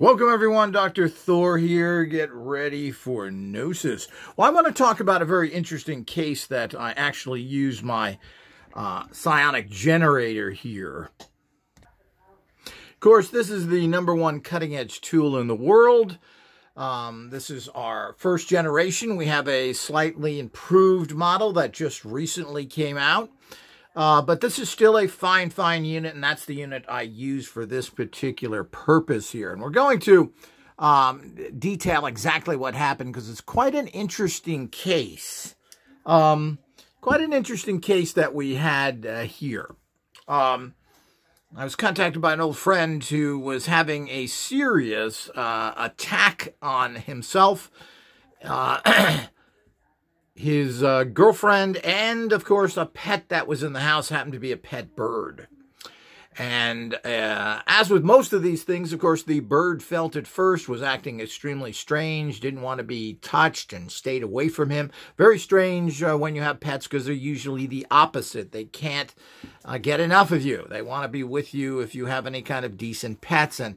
Welcome everyone, Dr. Thor here. Get ready for Gnosis. Well, I want to talk about a very interesting case that I actually use my Psionic Generator here. Of course, this is the #1 cutting-edge tool in the world. This is our first generation. We have a slightly improved model that just recently came out. But this is still a fine unit, and that's the unit I use for this particular purpose here. And we're going to detail exactly what happened because it's quite an interesting case. Quite an interesting case that we had here. I was contacted by an old friend who was having a serious attack on himself, his girlfriend, and, of course, a pet that was in the house happened to be a pet bird. And as with most of these things, of course, the bird felt at first was acting extremely strange, didn't want to be touched, and stayed away from him. Very strange when you have pets because they're usually the opposite. They can't get enough of you. They want to be with you if you have any kind of decent pets. And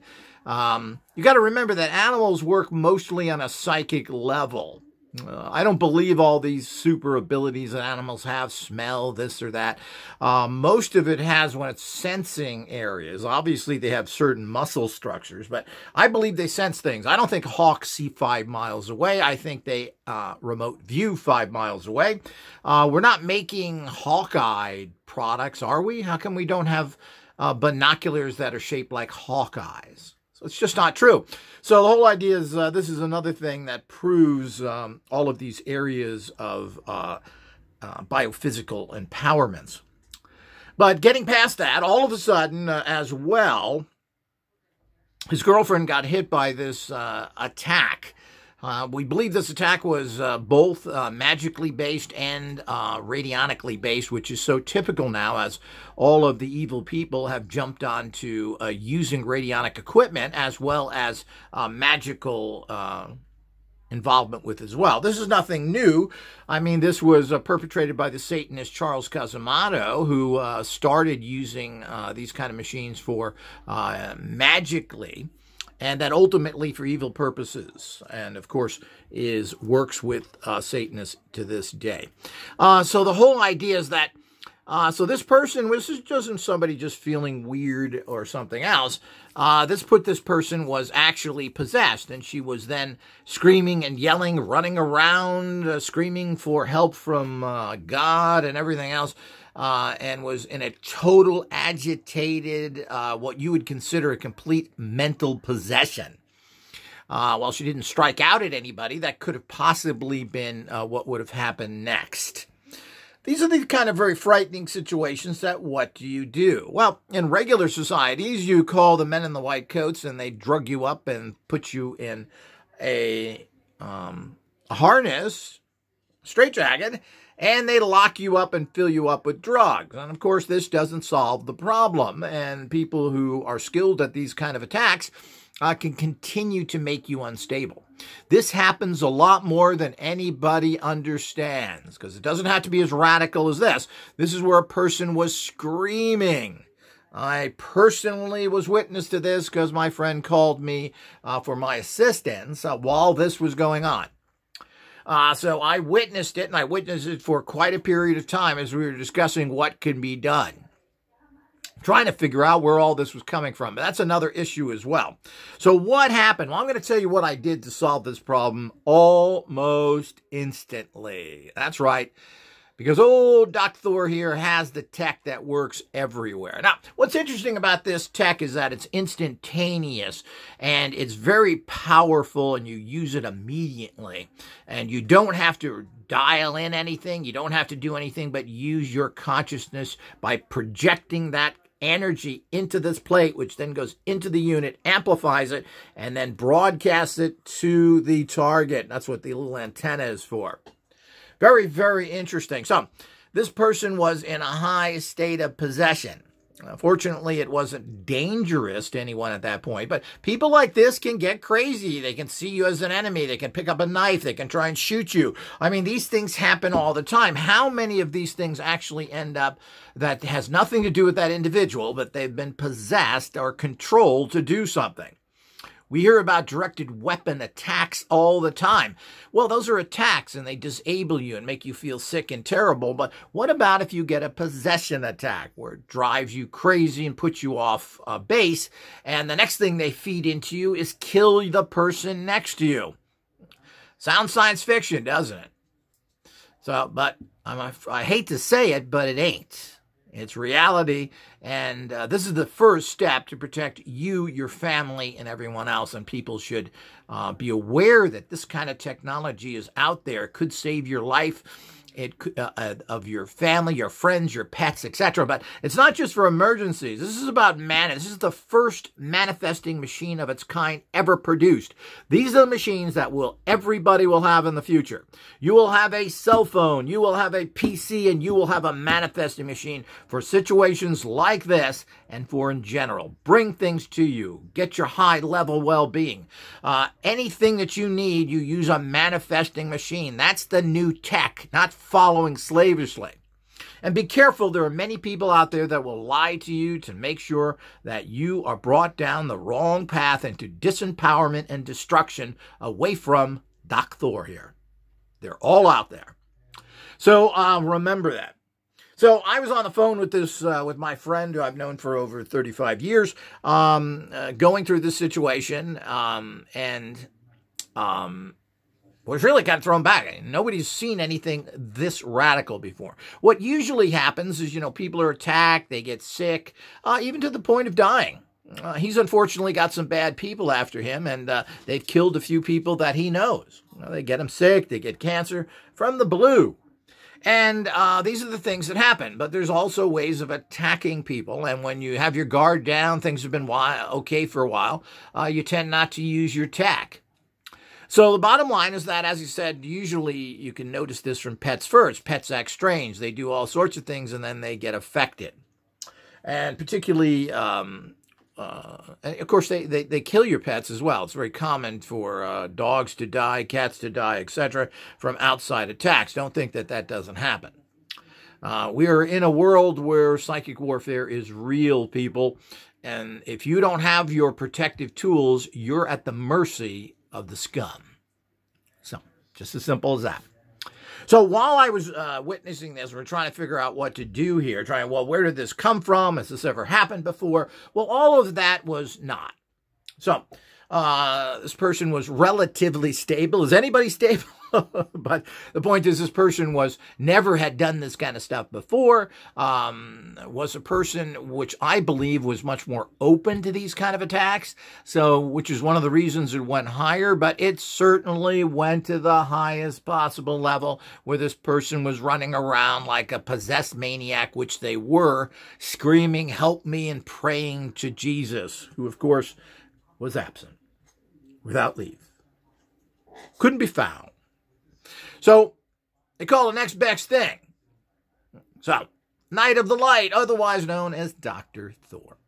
you got to remember that animals work mostly on a psychic level. I don't believe all these super abilities that animals have, smell, this or that. Most of it has when it's sensing areas. Obviously, they have certain muscle structures, but I believe they sense things. I don't think hawks see 5 miles away. I think they remote view 5 miles away. We're not making hawk-eye products, are we? How come we don't have binoculars that are shaped like hawk eyes? It's just not true. So the whole idea is this is another thing that proves all of these areas of biophysical empowerments. But getting past that, all of a sudden, as well, his girlfriend got hit by this attack. We believe this attack was both magically based and radionically based, which is so typical now as all of the evil people have jumped onto using radionic equipment as well as magical involvement with as well. This is nothing new. I mean, this was perpetrated by the Satanist Charles Casimato, who started using these kind of machines for magically, and that ultimately for evil purposes, and of course works with Satanists to this day. So the whole idea is that, so this person, this isn't somebody just feeling weird or something else. This person was actually possessed, and she was then screaming and yelling, running around, screaming for help from God and everything else. And was in a total agitated, what you would consider a complete mental possession. While she didn't strike out at anybody, that could have possibly been what would have happened next. These are the kind of very frightening situations that what do you do? Well, in regular societies, you call the men in the white coats and they drug you up and put you in a harness, straitjacket, and they lock you up and fill you up with drugs. And of course, this doesn't solve the problem. And people who are skilled at these kind of attacks can continue to make you unstable. This happens a lot more than anybody understands, because it doesn't have to be as radical as this. This is where a person was screaming. I personally was witness to this because my friend called me for my assistance while this was going on. So I witnessed it, and I witnessed it for quite a period of time as we were discussing what can be done. Trying to figure out where all this was coming from. But that's another issue as well. So what happened? Well, I'm going to tell you what I did to solve this problem almost instantly. That's right. Because old Dr. Thor here has the tech that works everywhere. Now, what's interesting about this tech is that it's instantaneous and it's very powerful, and you use it immediately. And you don't have to dial in anything. You don't have to do anything but use your consciousness by projecting that energy into this plate, which then goes into the unit, amplifies it, and then broadcasts it to the target. That's what the little antenna is for. Very, very interesting. So, this person was in a high state of possession. Fortunately, it wasn't dangerous to anyone at that point, but people like this can get crazy. They can see you as an enemy. They can pick up a knife. They can try and shoot you. I mean, these things happen all the time. How many of these things actually end up that has nothing to do with that individual, but they've been possessed or controlled to do something? We hear about directed weapon attacks all the time. Well, those are attacks and they disable you and make you feel sick and terrible. But what about if you get a possession attack where it drives you crazy and puts you off base, and the next thing they feed into you is kill the person next to you? Sounds science fiction, doesn't it? So, but I hate to say it, but it ain't. It's reality, and this is the first step to protect you, your family, and everyone else. And people should be aware that this kind of technology is out there. It could save your life. It could, of your family, your friends, your pets, etc. But it's not just for emergencies. This is about This is the first manifesting machine of its kind ever produced. These are the machines that everybody will have in the future. You will have a cell phone, you will have a PC, and you will have a manifesting machine for situations like this and for in general. Bring things to you. Get your high-level well-being. Anything that you need, you use a manifesting machine. That's the new tech, not following slavishly. And be careful, there are many people out there that will lie to you to make sure that you are brought down the wrong path into disempowerment and destruction away from Doc Thor here. They're all out there. So remember that. So I was on the phone with with my friend who I've known for over 35 years, going through this situation, and was really kind of thrown back. Nobody's seen anything this radical before. What usually happens is, people are attacked, they get sick, even to the point of dying. He's unfortunately got some bad people after him, and they've killed a few people that he knows. They get him sick, they get cancer from the blue. And these are the things that happen. But there's also ways of attacking people. And when you have your guard down, things have been okay for a while, you tend not to use your tack. So the bottom line is that, as you said, usually you can notice this from pets first. Pets act strange. They do all sorts of things, and then they get affected. And particularly, of course, they kill your pets as well. It's very common for dogs to die, cats to die, etc., from outside attacks. Don't think that that doesn't happen. We are in a world where psychic warfare is real, people. And if you don't have your protective tools, you're at the mercy of the scum. So, just as simple as that. So while I was witnessing this, we're trying to figure out what to do here. Well, where did this come from? Has this ever happened before? Well, all of that was not. So this person was relatively stable. Is anybody stable? But the point is, this person never had done this kind of stuff before, was a person which I believe was much more open to these kind of attacks, which is one of the reasons it went higher, but it certainly went to the highest possible level where this person was running around like a possessed maniac, which they were, screaming, "Help me," and praying to Jesus, who of course was absent, without leave, couldn't be found. So, they call the next best thing. So, Knight of the Light, otherwise known as Dr. Thor.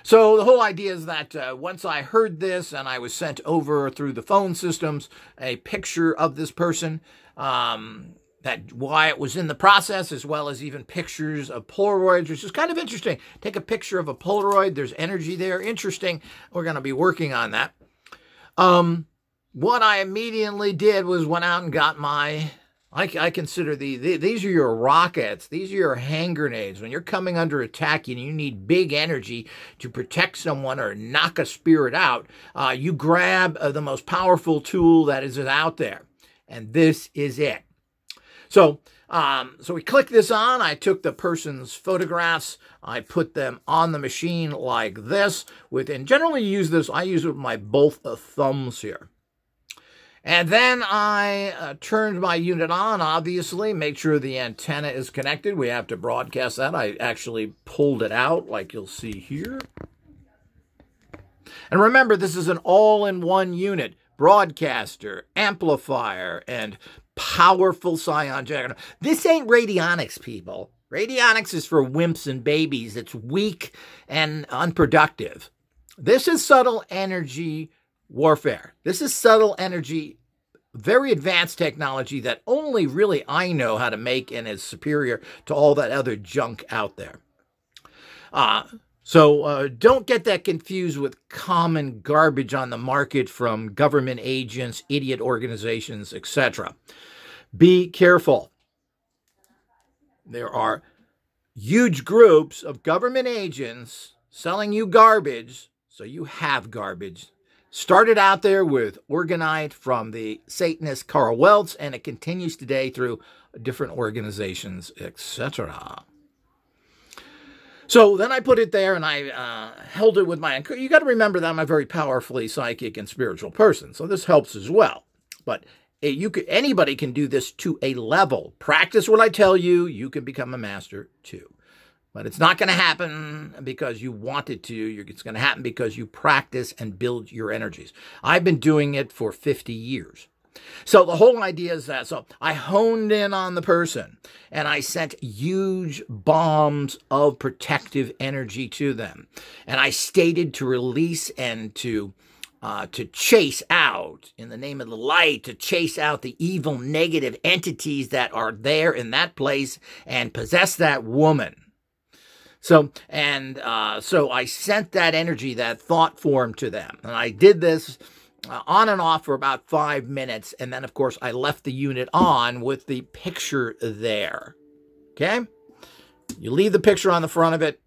So the whole idea is that once I heard this and I was sent over through the phone systems a picture of this person, that Wyatt was in the process, as well as even pictures of Polaroids, which is kind of interesting. Take a picture of a Polaroid, there's energy there, interesting. We're going to be working on that. What I immediately did was went out and got I consider these are your rockets. These are your hand grenades. When you're coming under attack and you need big energy to protect someone or knock a spirit out, you grab the most powerful tool that is out there. And this is it. So we clicked this on. I took the person's photographs. I put them on the machine like this. And generally I use it with my both thumbs here. And then I turned my unit on, obviously, make sure the antenna is connected. We have to broadcast that. I actually pulled it out, like you'll see here. And remember, this is an all-in-one unit. Broadcaster, amplifier, and powerful Psion Generator. This ain't Radionics, people. Radionics is for wimps and babies. It's weak and unproductive. This is subtle energy warfare. This is subtle energy, very advanced technology that only really I know how to make and is superior to all that other junk out there. So don't get that confused with common garbage on the market from government agents, idiot organizations, etc. Be careful. There are huge groups of government agents selling you garbage, so you have garbage. Started out there with Organite from the Satanist Carl Weltz, and it continues today through different organizations, etc. So then I put it there and I held it with my... You got to remember that I'm a very powerfully psychic and spiritual person, so this helps as well. But anybody can do this to a level. Practice what I tell you, you can become a master too. But it's not going to happen because you want it to. It's going to happen because you practice and build your energies. I've been doing it for 50 years. So the whole idea is that. So I honed in on the person and I sent huge bombs of protective energy to them. And I stated to release and to chase out, in the name of the light, to chase out the evil negative entities that are there in that place and possess that woman. So I sent that energy, that thought form to them. And I did this on and off for about 5 minutes. And then, of course, I left the unit on with the picture there. Okay? You leave the picture on the front of it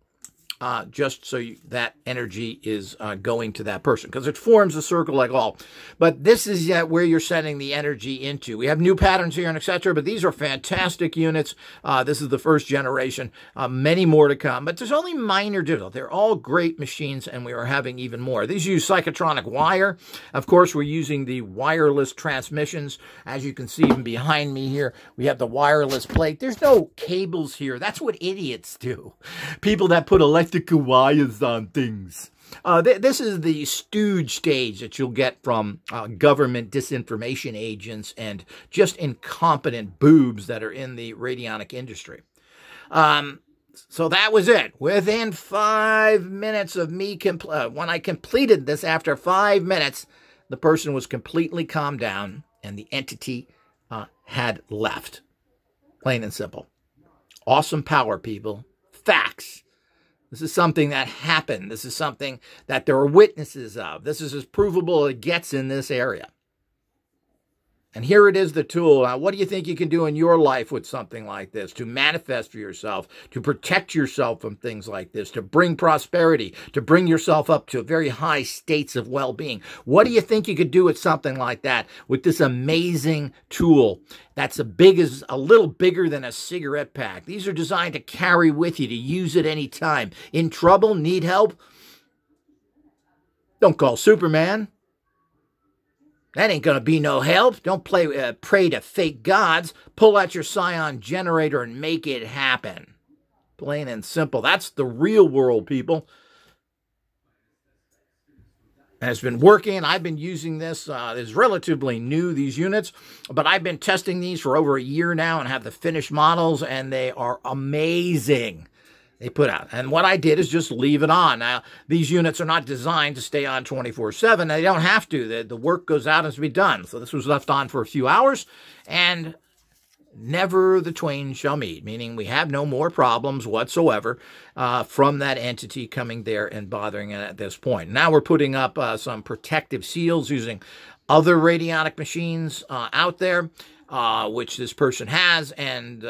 just so that energy is going to that person, because it forms a circle like all. But this is where you're sending the energy into. We have new patterns here and etc., but these are fantastic units. This is the first generation. Many more to come, but there's only minor differences. They're all great machines, and we are having even more. These use psychotronic wire. Of course, we're using the wireless transmissions. As you can see even behind me here, we have the wireless plate. There's no cables here. That's what idiots do. People that put electrical wires on things. This is the stooge stage that you'll get from government disinformation agents and just incompetent boobs that are in the radionic industry. So that was it. Within 5 minutes of me, when I completed this, after 5 minutes, the person was completely calmed down and the entity had left. Plain and simple. Awesome power, people. Facts. This is something that happened. This is something that there are witnesses of. This is as provable as it gets in this area. And here it is, the tool. Now, what do you think you can do in your life with something like this? To manifest for yourself, to protect yourself from things like this, to bring prosperity, to bring yourself up to very high states of well-being. What do you think you could do with something like that, with this amazing tool that's a little bigger than a cigarette pack? These are designed to carry with you, to use at any time. In trouble, need help? Don't call Superman. That ain't going to be no help. Don't pray to fake gods. Pull out your Psion Generator and make it happen. Plain and simple. That's the real world, people. And it's been working. I've been using this. It's relatively new, these units. But I've been testing these for over a year now and have the finished models. And they are amazing. They put out. And what I did is just leave it on. Now, these units are not designed to stay on 24/7. They don't have to. The work goes out as to be done. So this was left on for a few hours, and never the twain shall meet, meaning we have no more problems whatsoever from that entity coming there and bothering it at this point. Now we're putting up some protective seals using other radionic machines out there, which this person has, and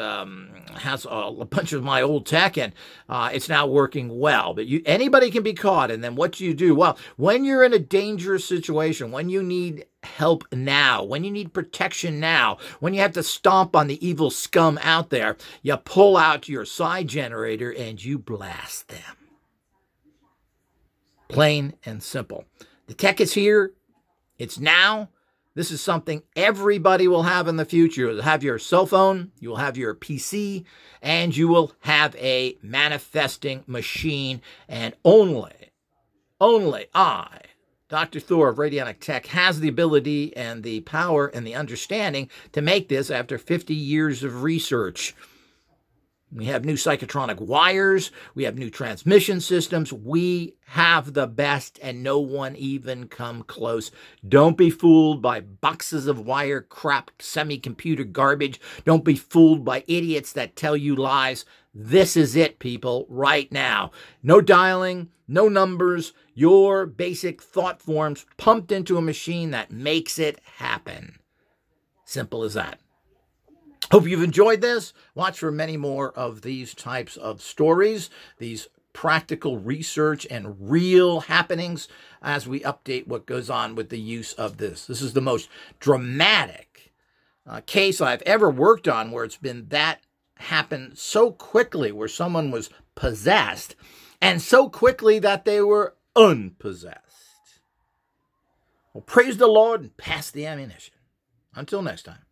has a bunch of my old tech, and it's now working well. But anybody can be caught, and then what do you do? Well, when you're in a dangerous situation, when you need help now, when you need protection now, when you have to stomp on the evil scum out there, you pull out your Psion Generator and you blast them. Plain and simple. The tech is here. It's now. This is something everybody will have in the future. You'll have your cell phone, you will have your PC, and you will have a manifesting machine. And only I, Dr. Thor of Radionic Tech, has the ability and the power and the understanding to make this after 50 years of research. We have new psychotronic wires. We have new transmission systems. We have the best, and no one even come close. Don't be fooled by boxes of wire crap, semi-computer garbage. Don't be fooled by idiots that tell you lies. This is it, people, right now. No dialing, no numbers, your basic thought forms pumped into a machine that makes it happen. Simple as that. Hope you've enjoyed this. Watch for many more of these types of stories, these practical research and real happenings as we update what goes on with the use of this. This is the most dramatic case I've ever worked on where it's been that happened so quickly, where someone was possessed and so quickly that they were unpossessed. Well, praise the Lord and pass the ammunition. Until next time.